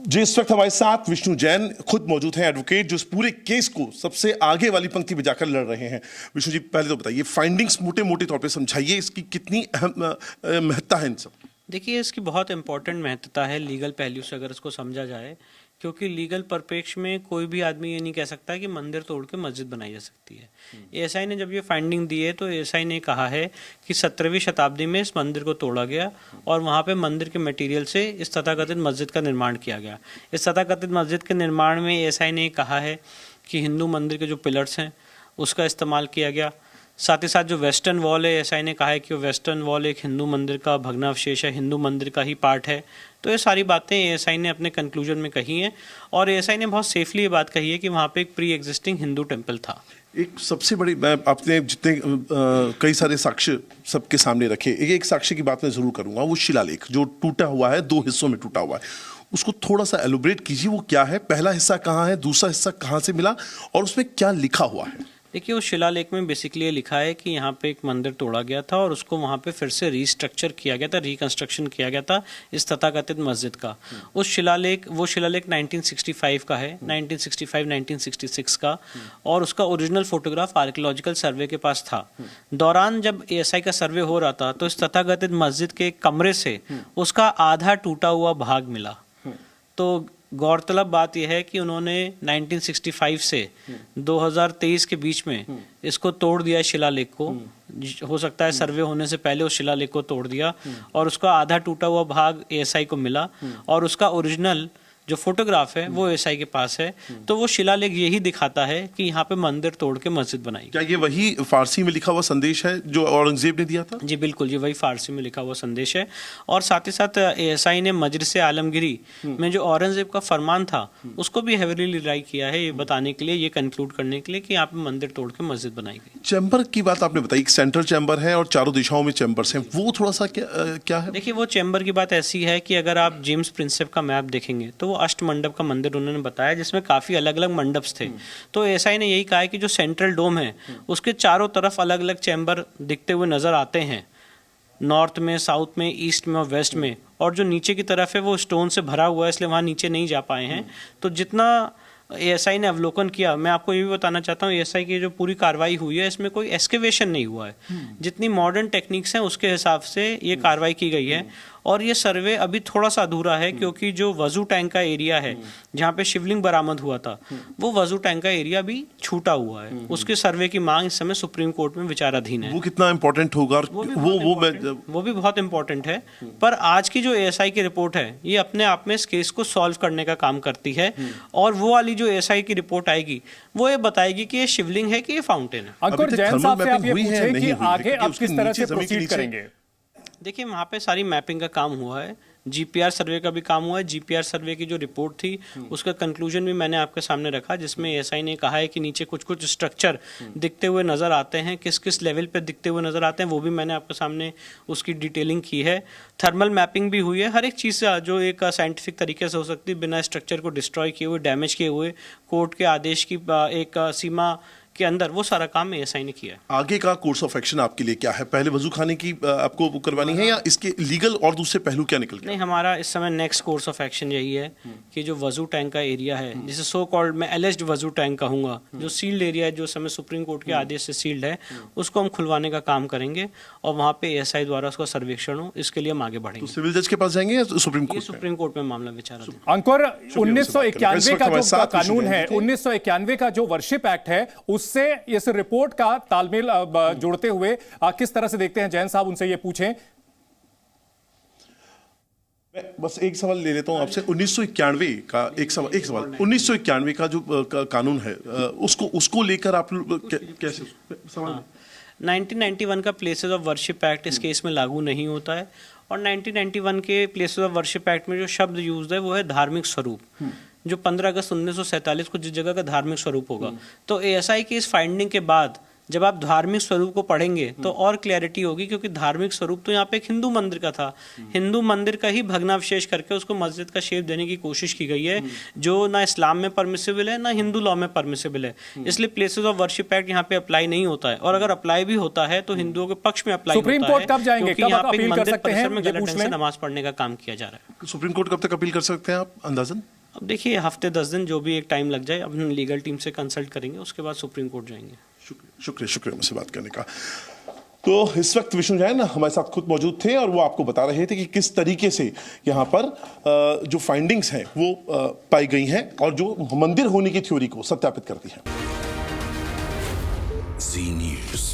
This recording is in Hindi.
जी, इस वक्त हमारे साथ विष्णु जैन खुद मौजूद हैं, एडवोकेट, जो इस पूरे केस को सबसे आगे वाली पंक्ति में जाकर लड़ रहे हैं। विष्णु जी, पहले तो बताइए, फाइंडिंग्स मोटे मोटे तौर पे समझाइए, इसकी कितनी अहम महत्ता है इन सब। देखिए, इसकी बहुत इंपॉर्टेंट महत्ता है लीगल पहलू से अगर इसको समझा जाए, क्योंकि लीगल परिप्रेक्ष्य में कोई भी आदमी ये नहीं कह सकता कि मंदिर तोड़ के मस्जिद बनाई जा सकती है। एएसआई ने जब ये फाइंडिंग दी है तो एएसआई ने कहा है कि 17वीं शताब्दी में इस मंदिर को तोड़ा गया और वहाँ पे मंदिर के मटेरियल से इस तथाकथित मस्जिद का निर्माण किया गया। इस तथाकथित मस्जिद के निर्माण में एएसआई ने कहा है कि हिंदू मंदिर के जो पिलर्स हैं उसका इस्तेमाल किया गया। साथ ही साथ जो वेस्टर्न वॉल है, एएसआई ने कहा है कि वो वेस्टर्न वॉल एक हिंदू मंदिर का भग्नावशेष है, हिंदू मंदिर का ही पार्ट है। तो ये सारी बातें एएसआई ने अपने कंक्लूजन में कही हैं और एएसआई ने बहुत सेफली ये बात कही है कि वहाँ पे एक प्री एग्जिस्टिंग हिंदू टेम्पल था। एक सबसे बड़ी, मैं आपने जितने कई सारे साक्ष्य सबके सामने रखे, एक साक्ष्य की बात मैं जरूर करूंगा, वो शिलालेख जो टूटा हुआ है, 2 हिस्सों में टूटा हुआ है, उसको थोड़ा सा एलोबरेट कीजिए। वो क्या है, पहला हिस्सा कहाँ है, दूसरा हिस्सा कहाँ से मिला और उसमें क्या लिखा हुआ है? देखिए, उस शिलालेख में बेसिकली ये लिखा है कि यहाँ पे एक मंदिर तोड़ा गया था और उसको वहाँ पे फिर से रीस्ट्रक्चर किया गया था, रिकंस्ट्रक्शन किया गया था इस तथाकथित मस्जिद का। वो शिलालेख 1965 का है, 1965-1966 का, और उसका ओरिजिनल फोटोग्राफ आर्कियोलॉजिकल सर्वे के पास था। दौरान जब एएसआई का सर्वे हो रहा था तो इस तथाकथित मस्जिद के कमरे से उसका आधा टूटा हुआ भाग मिला। तो गौरतलब बात यह है कि उन्होंने 1965 से 2023 के बीच में इसको तोड़ दिया, शिलालेख को। हो सकता है सर्वे होने से पहले उस शिलालेख को तोड़ दिया और उसका आधा टूटा हुआ भाग एएसआई को मिला और उसका ओरिजिनल जो फोटोग्राफ है वो एएसआई के पास है। तो वो शिलालेख यही दिखाता है कि यहाँ पे मंदिर तोड़ के मस्जिद बनाई। क्या ये वही फारसी में लिखा हुआ संदेश है जो औरंगजेब ने दिया था? जी बिल्कुल, ये वही फारसी में लिखा हुआ संदेश है। और साथ ही साथ एएसआई ने मजलिस आलमगिरी में जो औरंगजेब का फरमान था उसको भी हेविली रिलाई किया है, ये बताने के लिए, ये कंक्लूड करने के लिए कि यहाँ पे मंदिर तोड़ के मस्जिद बनाई गई। चैम्बर की बात आपने बताई, एक सेंट्रल चैम्बर है और चारों दिशाओं में चैम्बर्स हैं, वो थोड़ा सा क्या है? देखिए, वो चैम्बर की बात ऐसी है कि अगर आप जेम्स प्रिंसेप का मैप देखेंगे तो वो अष्टमंडप का मंदिर उन्होंने बताया जिसमें काफी अलग अलग मंडप्स थे। तो एएसआई ने यही कहा है कि जो सेंट्रल डोम है उसके चारों तरफ अलग अलग चैम्बर दिखते हुए नजर आते हैं, नॉर्थ में, साउथ में, ईस्ट में और वेस्ट में। और जो नीचे की तरफ है वो स्टोन से भरा हुआ है, इसलिए वहाँ नीचे नहीं जा पाए हैं। तो जितना एएसआई ने अवलोकन किया, मैं आपको ये भी बताना चाहता हूँ, एएसआई की जो पूरी कार्रवाई हुई है इसमें कोई एक्सकेवेशन नहीं हुआ है। जितनी मॉडर्न टेक्निक्स हैं उसके हिसाब से ये कार्रवाई की गई है। और ये सर्वे अभी थोड़ा सा अधूरा है क्योंकि जो वजू टैंक का एरिया है जहाँ पे शिवलिंग बरामद हुआ था, वो वजू टैंक का एरिया भी छूटा हुआ है। उसके सर्वे की मांग इस समय सुप्रीम कोर्ट में विचाराधीन है। वो कितना इंपॉर्टेंट होगा? वो भी बहुत इंपॉर्टेंट है। पर आज की जो एएसआई की रिपोर्ट है ये अपने आप में इस केस को सॉल्व करने का काम करती है। और वो वाली जो एएसआई की रिपोर्ट आएगी वो ये बताएगी कि ये शिवलिंग है कि ये फाउंटेन है। अंकुर जैन साहब से आप ये पूछें कि आगे आप किस तरह से प्रोसीड करेंगे? देखिए, वहाँ पे सारी मैपिंग का काम हुआ है, जीपीआर सर्वे का भी काम हुआ है। जीपीआर सर्वे की जो रिपोर्ट थी उसका कंक्लूजन भी मैंने आपके सामने रखा, जिसमें एएसआई ने कहा है कि नीचे कुछ कुछ स्ट्रक्चर दिखते हुए नज़र आते हैं, किस किस लेवल पे दिखते हुए नज़र आते हैं वो भी मैंने आपके सामने उसकी डिटेलिंग की है। थर्मल मैपिंग भी हुई है, हर एक चीज़ जो एक साइंटिफिक तरीके से हो सकती है, बिना स्ट्रक्चर को डिस्ट्रॉय किए हुए, डैमेज किए हुए, कोर्ट के आदेश की एक सीमा के अंदर, वो सारा काम एएसआई ने किया। आगे का कोर्स ऑफ एक्शन आपके लिए क्या है? पहले वजू खाने की आपको करवानी है या इसके लीगल और दूसरे पहलू क्या निकल गए? नहीं, हमारा इस समय नेक्स्ट कोर्स ऑफ एक्शन यही है कि जो वजू टैंक का एरिया है, जिसे सो कॉल्ड मैं एलिज्ड वजू टैंक कहूँगा, जो सील्ड एरिया है, जो समय सुप्रीम कोर्ट के आदेश से सील्ड है, उसको हम खुलवाने का काम करेंगे और वहाँ पे एएसआई द्वारा उसका सर्वेक्षण हो, इसके लिए हम आगे बढ़ेंगे। तो सिविल जज के पास जाएंगे या सुप्रीम कोर्ट? सुप्रीम कोर्ट में मामला विचाराधीन। अंकुर, 1991 का जो कानून है, 1991 का जो वर्शिप एक्ट है, उससे इस रिपोर्ट का तालमेल जोड़ते हुए किस तरह से देखते हैं? जैन साहब, उनसे ये पूछें। मैं बस एक सवाल ले लेता हूं आपसे। 1991 का एक सवाल 1991 का जो कानून है, उसको लेकर आप कैसे सवाल? 1991 का प्लेसेस ऑफ वर्शिप एक्ट इस केस में लागू नहीं होता है। और 1991 के प्लेसेस ऑफ वर्शिप एक्ट में जो शब्द यूज है वो है धार्मिक स्वरूप। जो 15 अगस्त 1947 को जिस जगह का धार्मिक स्वरूप होगा, तो एएसआई की इस फाइंडिंग के बाद जब आप धार्मिक स्वरूप को पढ़ेंगे तो और क्लैरिटी होगी, क्योंकि धार्मिक स्वरूप तो यहाँ पे एक हिंदू मंदिर का था। हिंदू मंदिर का ही भग्नावशेष करके उसको मस्जिद का शेप देने की कोशिश की गई है, जो ना इस्लाम में परमिसिबल है ना हिंदू लॉ में परमिसिबल है। इसलिए प्लेसेस ऑफ वर्शिप एक्ट यहाँ पे अप्लाई नहीं होता है, और अगर अप्लाई भी होता है तो हिंदुओं के पक्ष में अप्लाई सुप्रीम कोर्ट कब जाएंगे, कब आप अपील कर सकते हैं? में गलत ढंग से नमाज पढ़ने का काम किया जा रहा है। सुप्रीम कोर्ट कब तक अपील कर सकते हैं आप, अंदाजन? अब देखिए हफ्ते 10 दिन जो भी एक टाइम लग जाए, अब लीगल टीम से कंसल्ट करेंगे, उसके बाद सुप्रीम कोर्ट जाएंगे। शुक्रिया मुझसे बात करने का। तो इस वक्त विष्णु जैन हमारे साथ खुद मौजूद थे और वो आपको बता रहे थे कि किस तरीके से यहाँ पर जो फाइंडिंग्स हैं वो पाई गई हैं और जो मंदिर होने की थ्योरी को सत्यापित करती हैं। Zee News.